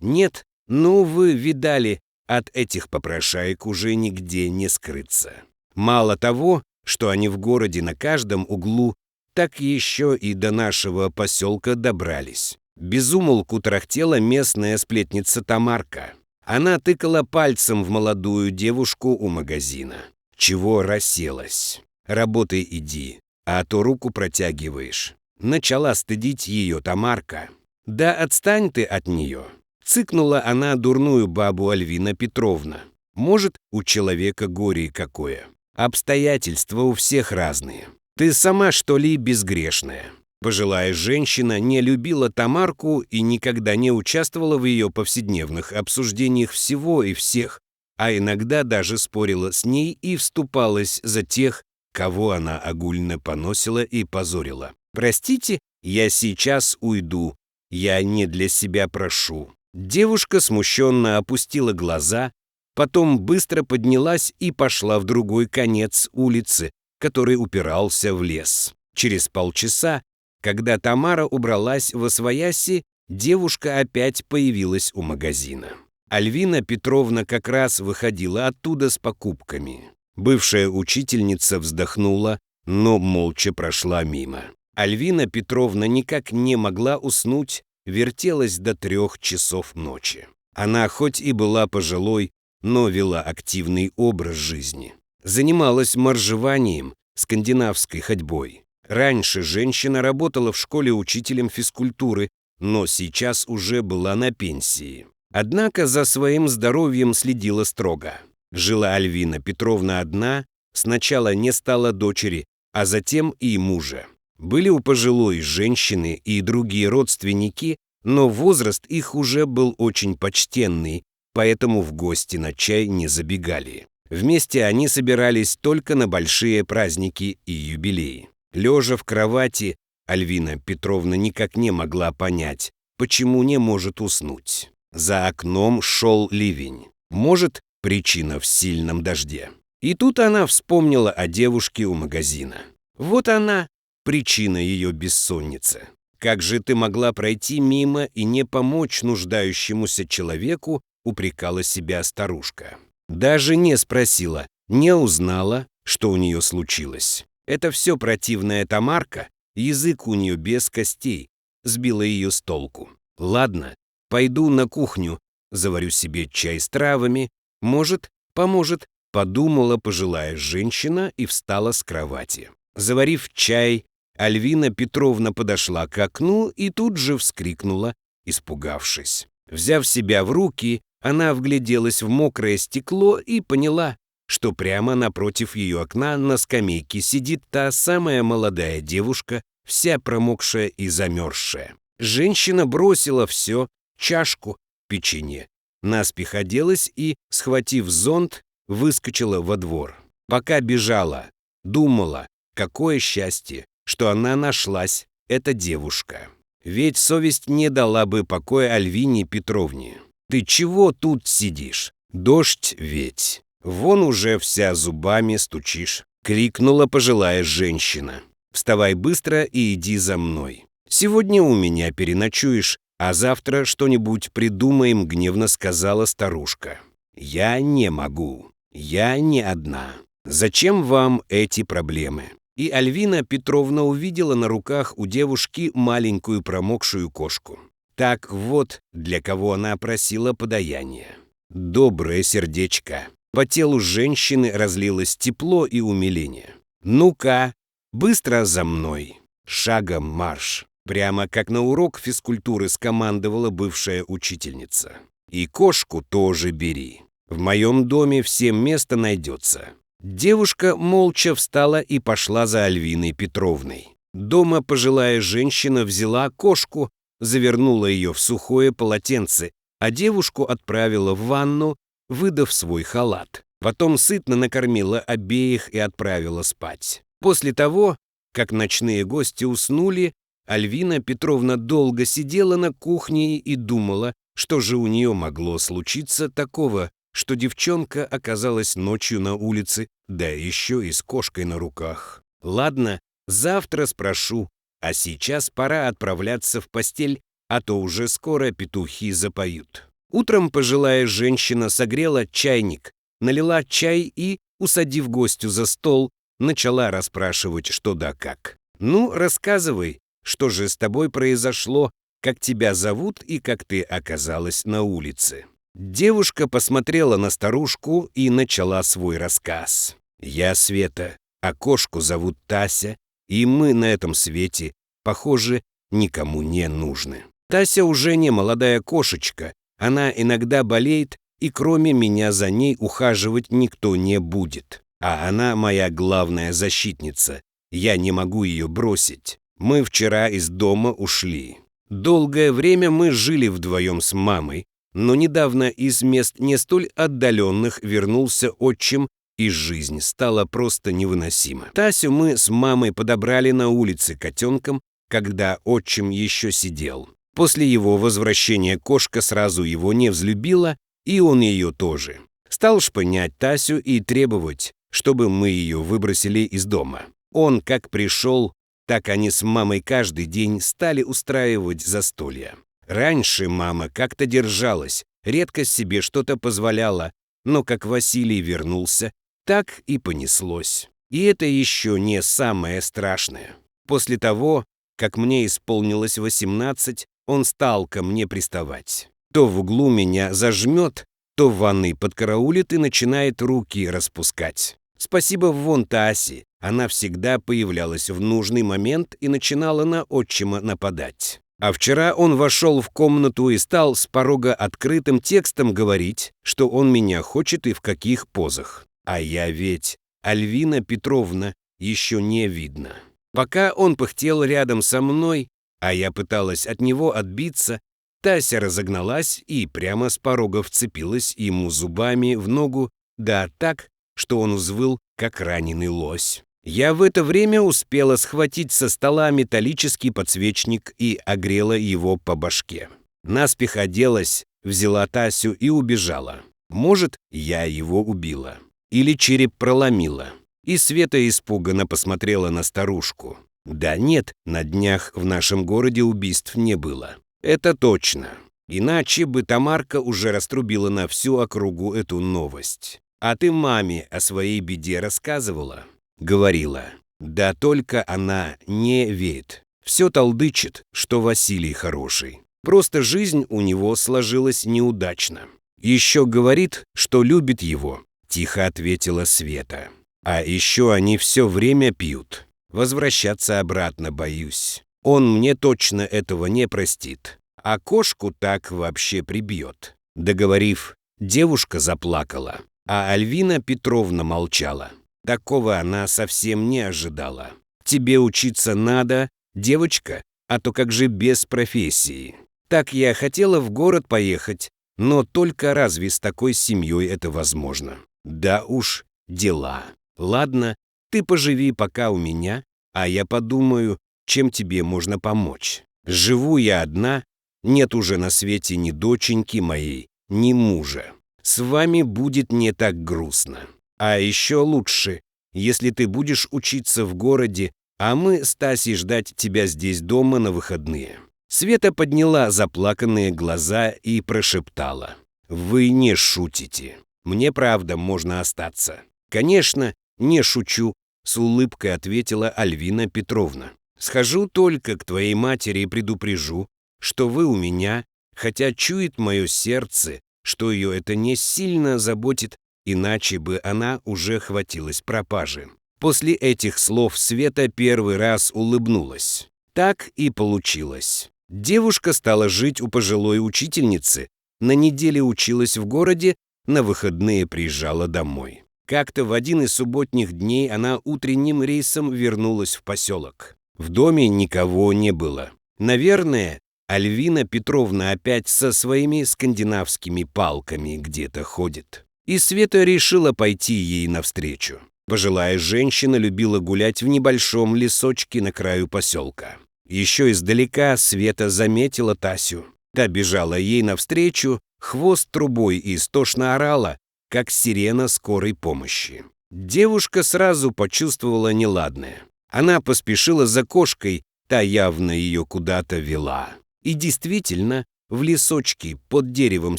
Нет, ну вы видали, от этих попрошаек уже нигде не скрыться. Мало того, что они в городе на каждом углу, так еще и до нашего поселка добрались. Безумолку тарахтела местная сплетница Тамарка. Она тыкала пальцем в молодую девушку у магазина. Чего расселась? Работай иди, а то руку протягиваешь. Начала стыдить ее Тамарка. Да отстань ты от нее. Цыкнула она дурную бабу Альвина Петровна. Может, у человека горе какое. Обстоятельства у всех разные. Ты сама, что ли, безгрешная? Пожилая женщина не любила Тамарку и никогда не участвовала в ее повседневных обсуждениях всего и всех, а иногда даже спорила с ней и вступалась за тех, кого она огульно поносила и позорила. «Простите, я сейчас уйду. Я не для себя прошу». Девушка смущенно опустила глаза, потом быстро поднялась и пошла в другой конец улицы, который упирался в лес. Через полчаса, когда Тамара убралась восвояси, девушка опять появилась у магазина. Альвина Петровна как раз выходила оттуда с покупками. Бывшая учительница вздохнула, но молча прошла мимо. Альвина Петровна никак не могла уснуть, вертелась до 3 часов ночи. Она хоть и была пожилой, но вела активный образ жизни. Занималась моржеванием, скандинавской ходьбой. Раньше женщина работала в школе учителем физкультуры, но сейчас уже была на пенсии. Однако за своим здоровьем следила строго. Жила Альвина Петровна одна, сначала не стало дочери, а затем и мужа. Были у пожилой женщины и другие родственники, но возраст их уже был очень почтенный, поэтому в гости на чай не забегали. Вместе они собирались только на большие праздники и юбилеи. Лежа в кровати, Альвина Петровна никак не могла понять, почему не может уснуть. За окном шел ливень. Может, причина в сильном дожде. И тут она вспомнила о девушке у магазина. Вот она, причина ее бессонницы. Как же ты могла пройти мимо и не помочь нуждающемуся человеку, упрекала себя старушка. Даже не спросила, не узнала, что у нее случилось. Это все противная Тамарка, язык у нее без костей, сбила ее с толку. Ладно, пойду на кухню, заварю себе чай с травами, может, поможет, подумала пожилая женщина и встала с кровати. Заварив чай, Альвина Петровна подошла к окну и тут же вскрикнула, испугавшись. Взяв себя в руки, она вгляделась в мокрое стекло и поняла, что прямо напротив ее окна на скамейке сидит та самая молодая девушка, вся промокшая и замерзшая. Женщина бросила все, чашку, печенье, наспех оделась и, схватив зонт, выскочила во двор. Пока бежала, думала, какое счастье, что она нашлась, эта девушка. Ведь совесть не дала бы покоя Альвине Петровне. Ты чего тут сидишь? Дождь ведь. Вон уже вся зубами стучишь, крикнула пожилая женщина. Вставай быстро и иди за мной. Сегодня у меня переночуешь, а завтра что-нибудь придумаем, гневно сказала старушка. Я не могу. Я не одна. Зачем вам эти проблемы? И Альвина Петровна увидела на руках у девушки маленькую промокшую кошку. Так вот, для кого она просила подаяние. Доброе сердечко. По телу женщины разлилось тепло и умиление. «Ну-ка, быстро за мной. Шагом марш». Прямо как на урок физкультуры скомандовала бывшая учительница. «И кошку тоже бери. В моем доме всем место найдется». Девушка молча встала и пошла за Альвиной Петровной. Дома пожилая женщина взяла кошку, завернула ее в сухое полотенце, а девушку отправила в ванну, выдав свой халат. Потом сытно накормила обеих и отправила спать. После того, как ночные гости уснули, Альвина Петровна долго сидела на кухне и думала, что же у нее могло случиться такого, что девчонка оказалась ночью на улице, да еще и с кошкой на руках. Ладно, завтра спрошу, а сейчас пора отправляться в постель, а то уже скоро петухи запоют. Утром пожилая женщина согрела чайник, налила чай и, усадив гостю за стол, начала расспрашивать что да как. «Ну, рассказывай, что же с тобой произошло, как тебя зовут и как ты оказалась на улице?» Девушка посмотрела на старушку и начала свой рассказ. «Я Света, а кошку зовут Тася, и мы на этом свете, похоже, никому не нужны. Тася уже не молодая кошечка, она иногда болеет, и кроме меня за ней ухаживать никто не будет. А она моя главная защитница, я не могу ее бросить. Мы вчера из дома ушли. Долгое время мы жили вдвоем с мамой, но недавно из мест не столь отдаленных вернулся отчим, и жизнь стала просто невыносима. Тасю мы с мамой подобрали на улице котенком, когда отчим еще сидел. После его возвращения кошка сразу его не взлюбила, и он ее тоже. Стал шпынять Тасю и требовать, чтобы мы ее выбросили из дома. Он как пришел, так они с мамой каждый день стали устраивать застолья. Раньше мама как-то держалась, редко себе что-то позволяла, но как Василий вернулся, так и понеслось. И это еще не самое страшное. После того, как мне исполнилось 18, он стал ко мне приставать. То в углу меня зажмет, то в ванной подкараулит и начинает руки распускать. Спасибо вон Тасе, она всегда появлялась в нужный момент и начинала на отчима нападать. А вчера он вошел в комнату и стал с порога открытым текстом говорить, что он меня хочет и в каких позах. А я ведь, Альвина Петровна, еще не видно. Пока он пыхтел рядом со мной, а я пыталась от него отбиться, Тася разогналась и прямо с порога вцепилась ему зубами в ногу, да так, что он взвыл, как раненый лось. Я в это время успела схватить со стола металлический подсвечник и огрела его по башке. Наспех оделась, взяла Тасю и убежала. Может, я его убила. Или череп проломила. И Света испуганно посмотрела на старушку. Да нет, на днях в нашем городе убийств не было. Это точно. Иначе бы Тамарка уже раструбила на всю округу эту новость. А ты маме о своей беде рассказывала? Говорила. Да только она не верит. Все толдычит, что Василий хороший. Просто жизнь у него сложилась неудачно. Еще говорит, что любит его, тихо ответила Света. А еще они все время пьют. Возвращаться обратно боюсь. Он мне точно этого не простит. А кошку так вообще прибьет. Договорив, девушка заплакала, а Альвина Петровна молчала. Такого она совсем не ожидала. Тебе учиться надо, девочка, а то как же без профессии. Так я хотела в город поехать, но только разве с такой семьей это возможно? Да уж, дела. Ладно, ты поживи пока у меня, а я подумаю, чем тебе можно помочь. Живу я одна, нет уже на свете ни доченьки моей, ни мужа. С вами будет не так грустно. А еще лучше, если ты будешь учиться в городе, а мы с Тасей ждать тебя здесь дома на выходные». Света подняла заплаканные глаза и прошептала. «Вы не шутите. Мне правда можно остаться». «Конечно, не шучу», — с улыбкой ответила Альвина Петровна. «Схожу только к твоей матери и предупрежу, что вы у меня, хотя чует мое сердце, что ее это не сильно заботит, иначе бы она уже хватилась пропажи». После этих слов Света первый раз улыбнулась. Так и получилось. Девушка стала жить у пожилой учительницы, на неделе училась в городе, на выходные приезжала домой. Как-то в один из субботних дней она утренним рейсом вернулась в поселок. В доме никого не было. Наверное, Альвина Петровна опять со своими скандинавскими палками где-то ходит. И Света решила пойти ей навстречу. Пожилая женщина любила гулять в небольшом лесочке на краю поселка. Еще издалека Света заметила Тасю. Та бежала ей навстречу, хвост трубой и истошно орала, как сирена скорой помощи. Девушка сразу почувствовала неладное. Она поспешила за кошкой, та явно ее куда-то вела. И действительно, в лесочке под деревом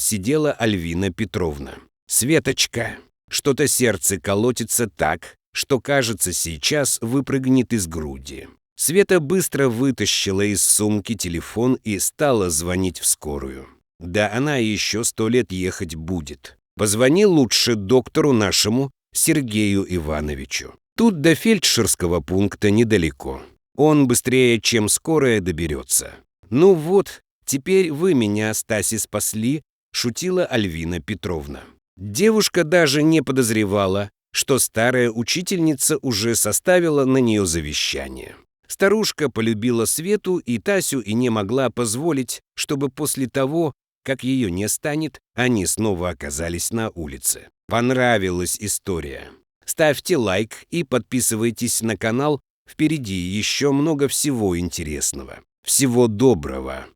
сидела Альвина Петровна. «Светочка!» Что-то сердце колотится так, что, кажется, сейчас выпрыгнет из груди. Света быстро вытащила из сумки телефон и стала звонить в скорую. Да она еще 100 лет ехать будет. Позвони лучше доктору нашему Сергею Ивановичу. Тут до фельдшерского пункта недалеко. Он быстрее, чем скорая, доберется. Ну вот, теперь вы меня, Стаси, спасли, шутила Альвина Петровна. Девушка даже не подозревала, что старая учительница уже составила на нее завещание. Старушка полюбила Свету и Тасю и не могла позволить, чтобы после того, как ее не станет, они снова оказались на улице. Понравилась история? Ставьте лайк и подписывайтесь на канал, впереди еще много всего интересного. Всего доброго!